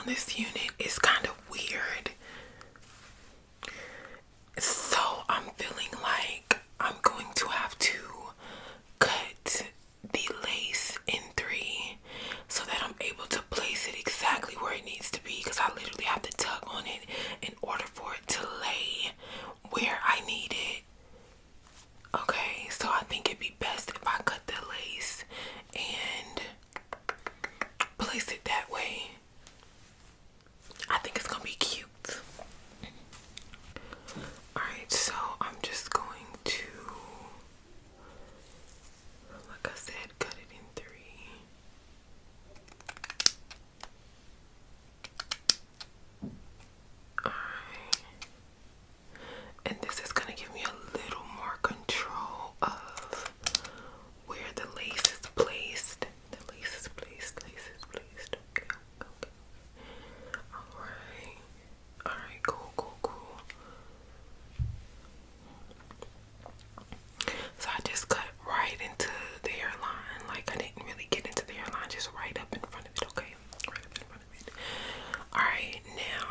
on this unit is kind of weird. So I'm feeling like I'm going to have to cut the lace in 3 so that I'm able to place it exactly where it needs to be, because I literally have to tug on it in order for it to lay where I need it. Okay, so I think it'd be best if I cut the lace and place it that way. I think it's gonna be cute. Alright, so I'm just going to, like I said, cut it in 3. Alright. And this is gonna give me a little more control of where the lace is placed. The lace is placed, Okay, okay. Alright, cool. So I just cut right into the hairline. Like, I didn't really get into the hairline, just right up in front of it, okay? Right up in front of it. Alright, now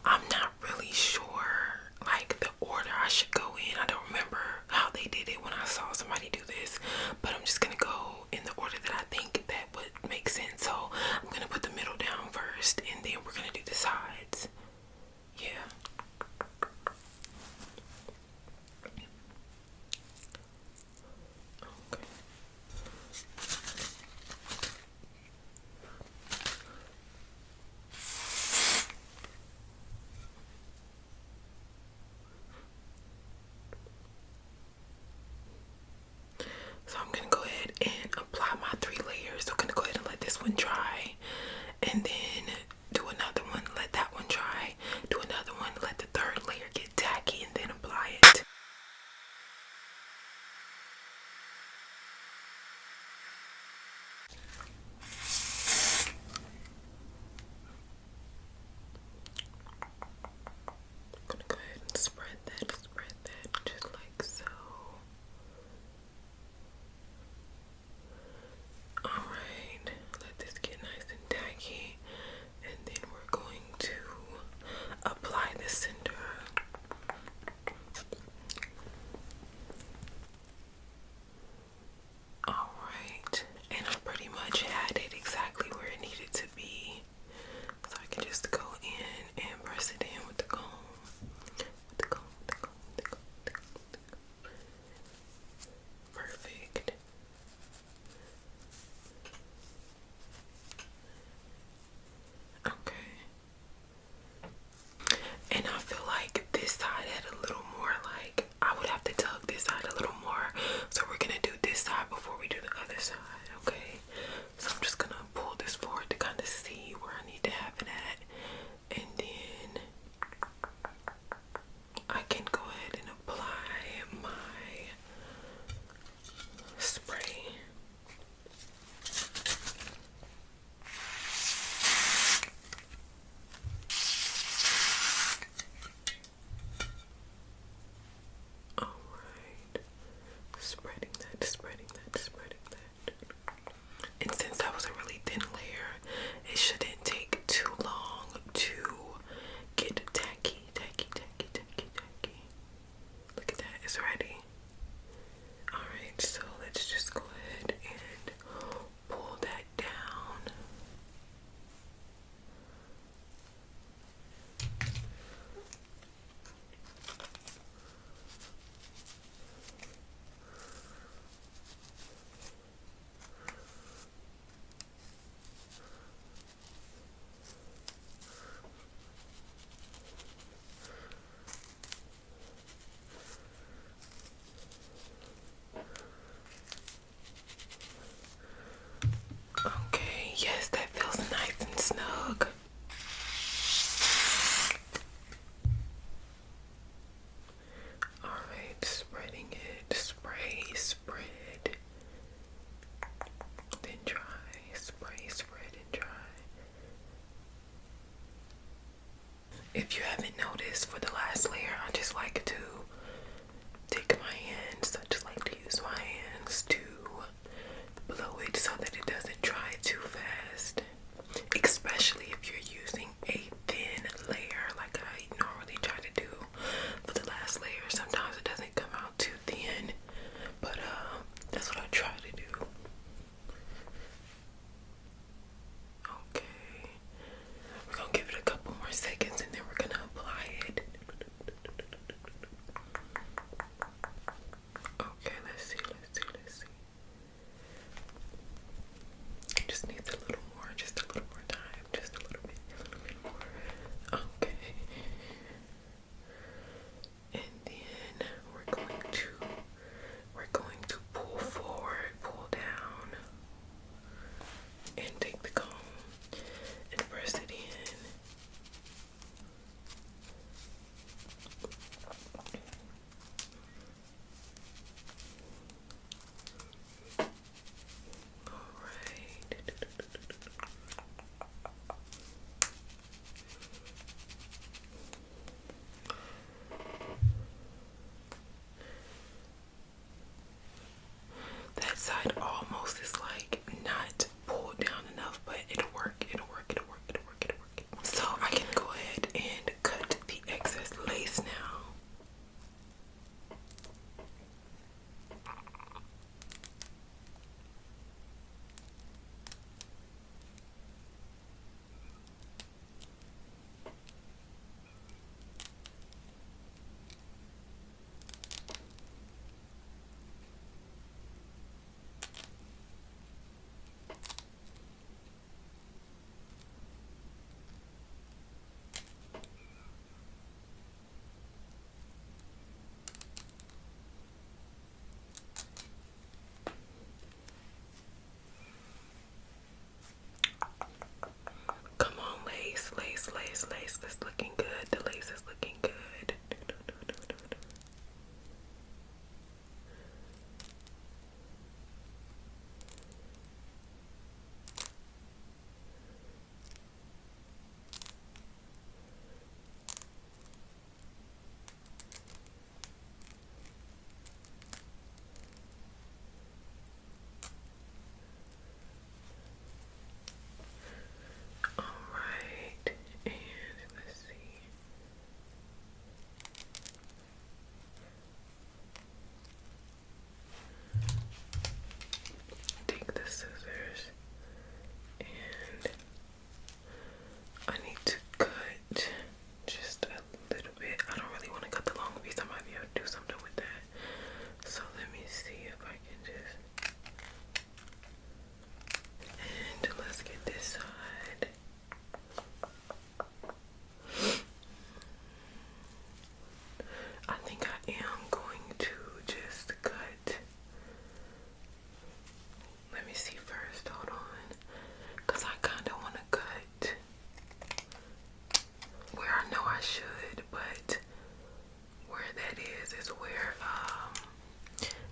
I'm not really sure like the order I should go in. I don't remember how they did it when I saw somebody do this, but I'm just gonna go in the order that I think that would make sense. So I'm gonna put the middle down first, and then we're gonna do the sides. Yeah. Okay. So I'm gonna go ahead and apply my 3 layers. So I'm gonna go ahead and let this one dry, and then do another one, let that one dry, do another one, let the 3rd layer get tacky, and then apply it. I'm gonna go ahead and spread that just like so. Alright, let this get nice and tacky, and then we're going to apply the center. Alright, and I pretty much had it exactly where it needed to be. So I can just go in and press it in with the comb. Perfect. Okay. And I feel like this side had a little more, like, I would have to tug this side a little more. So we're gonna do this side before we do the other side, okay? So I'm just gonna pull this forward to kind of see where I need to have it at. And then I can go ahead and apply my spray. Alright, spreading that. And since that was a really thin layer, it shouldn't take too long to get tacky. Look at that, it's ready. Alright, so let's just go ahead and pull that down. Okay, yes, that feels nice and snug. Alright, spreading it, spread, then dry, spread, and dry. If you haven't noticed, for the last layer, I just like to take my hands, I just like to use my hands to blow it so just needs a little more, just a little more time, just a little bit more. Okay. And then we're going to pull forward, pull down, and take the comb and press it in. That side almost is like not pulled down enough, but it'll work. So I can go ahead and cut the excess lace now. Come on, lace. That's looking good. The lace is looking good. Alright, and let's see. Take the scissors and I need to cut just a little bit. I don't really want to cut the long piece. I might be able to do something with that. So let me see if I can just. And let's get this side. I think I am going to just cut. Let me see first, hold on. Because I kind of want to cut where I know I should, but where that is where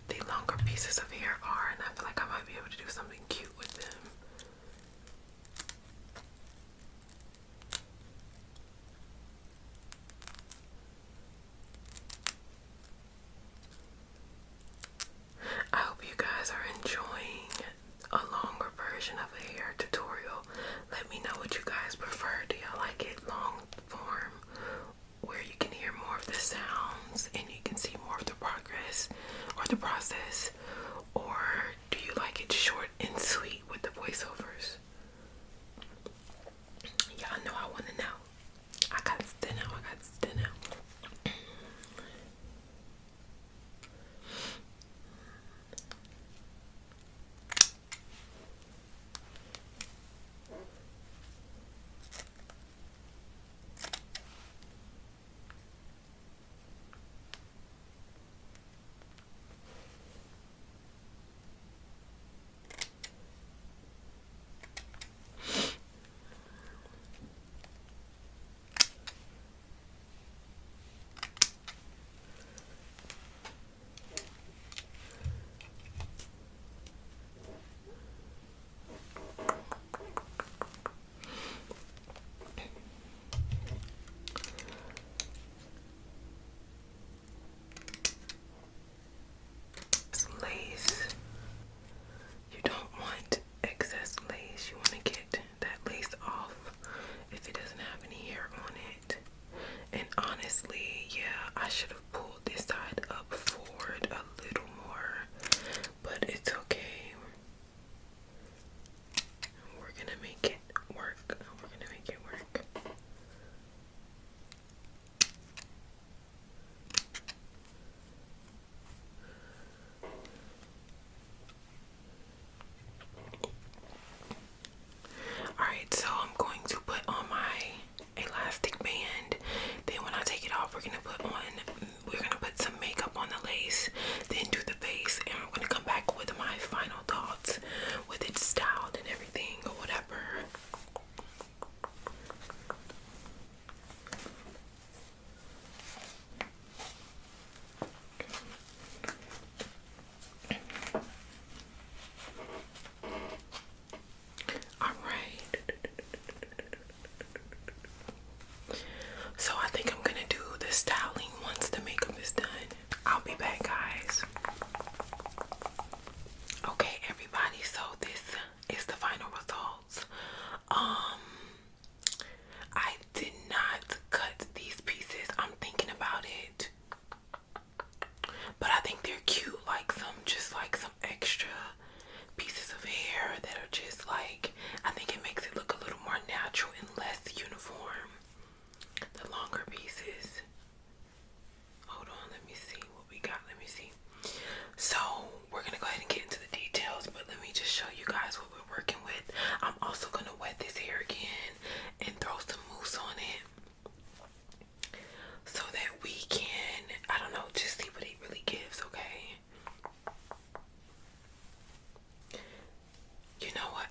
the longer pieces of hair are, and I feel like I might be able to do something cute with them. I hope you guys are enjoying a longer version of a hair tutorial. Let me know what you guys prefer. Do y'all like it long form where you can hear more of the sounds and you can see more of the progress or the process? Or do you like it short and sweet with the voiceovers? Y'all know I want to know. I got to know.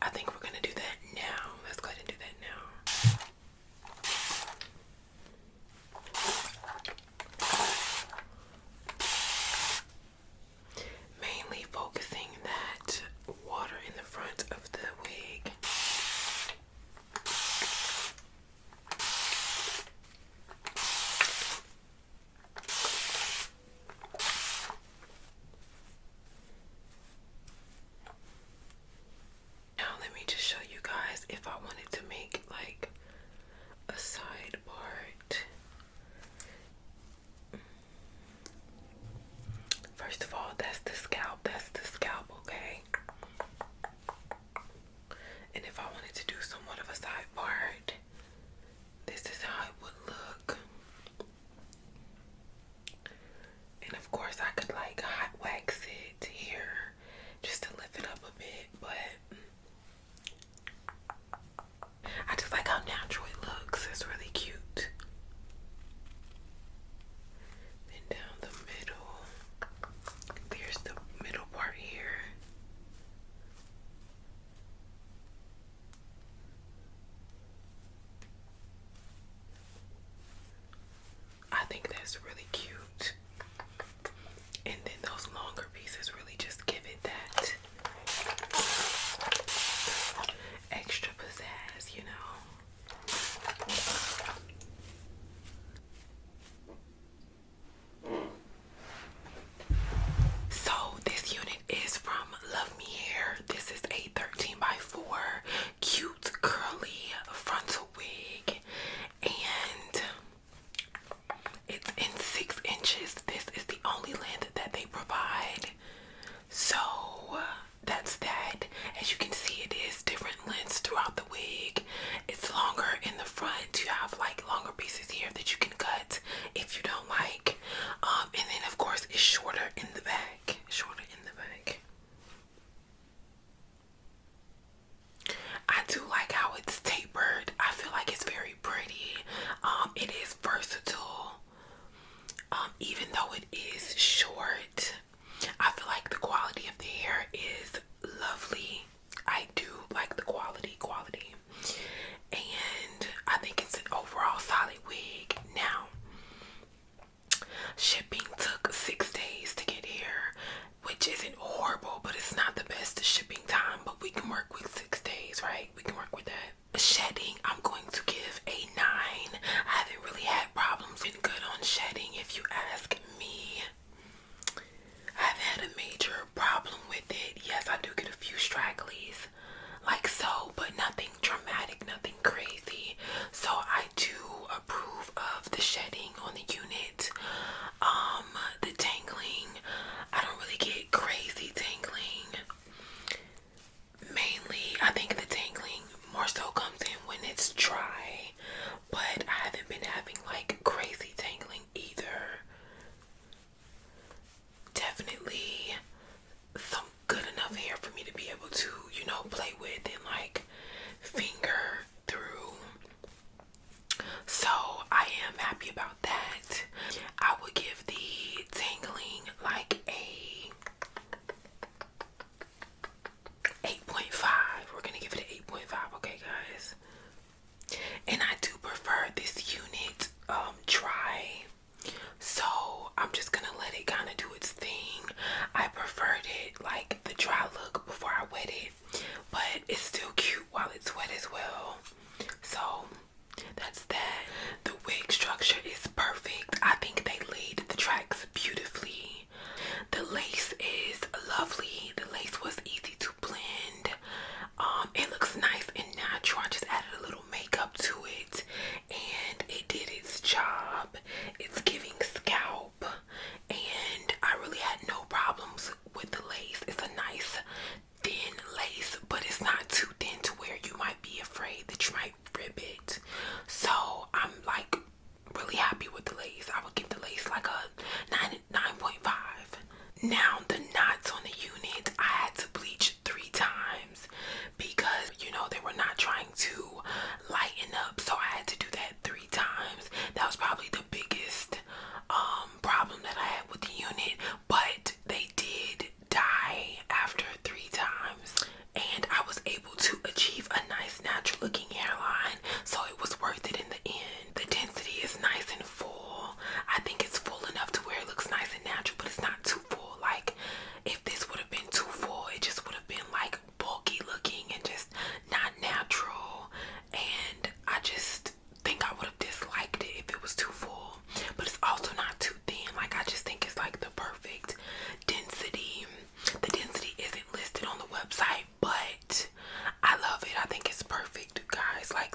I think we're gonna do that now. Let's go ahead and do that now. Mainly focusing that water in the front of the wig. Now let me just show you guys if I wanted to make like a side part. First of all, that's the scalp, okay? And if I wanted to do somewhat of a side part, this is how it would look. And of course I could like hot wax it here just to lift it up a bit, but I just like how natural it looks. It's really cute. Then down the middle, there's the middle part here. I think that's really cute. And then those longer pieces really just give it that extra pizzazz, you know. So this unit is from LuvMe Hair. This is a 13x4 cute curly frontal wig, and it's in 6 inches. This is the only length that they provide. So that's that. As you can see, it is different lengths throughout the wig. It's longer in the front. You have like longer pieces here that you can cut if you don't like. And then of course it's shorter in the back. Shorter in the back. I do like how it's tapered. I feel like it's very pretty. It is versatile. Even though it is short, I feel like the quality of the hair is lovely. I do like the quality. And I think it's an overall solid wig. Now, shipping took 6 days to get here, which isn't horrible, but it's not the best shipping time, but we can work with 6 days, right? We can work with that. Shedding, I'm going to give a 9. I haven't really had problems. Been good on shedding, if you ask me. I haven't had a major problem with it. Yes, I do get a few stragglies, like so, but nothing dramatic, nothing crazy. So I do approve of the shedding on the unit. The tangling, I don't really get crazy tangling. Mainly, I think the tangling more so comes in when it's dry, but I haven't been having like crazy tangling either. Definitely some good enough hair for me to be able to, you know, play with and like finger through. So I am happy about that. I would give the tangling like a 8.5. We're gonna give it an 8.5, okay guys? And I do prefer this unit dry, so I'm just gonna let it kind of do its thing. I preferred it like the dry look before I wet it, but it's still cute while it's wet as well. So that's that. The wig structure is perfect. I think they laid the tracks beautifully. The lace is lovely. The lace was easy to blend. It looks nice and natural. I just added a little makeup to it and it did its job. It's giving scalp, and I really had no problems with the lace. It's a nice thin lace, but it's not too thin to where you might be afraid that you might rip it. So I'm like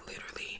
literally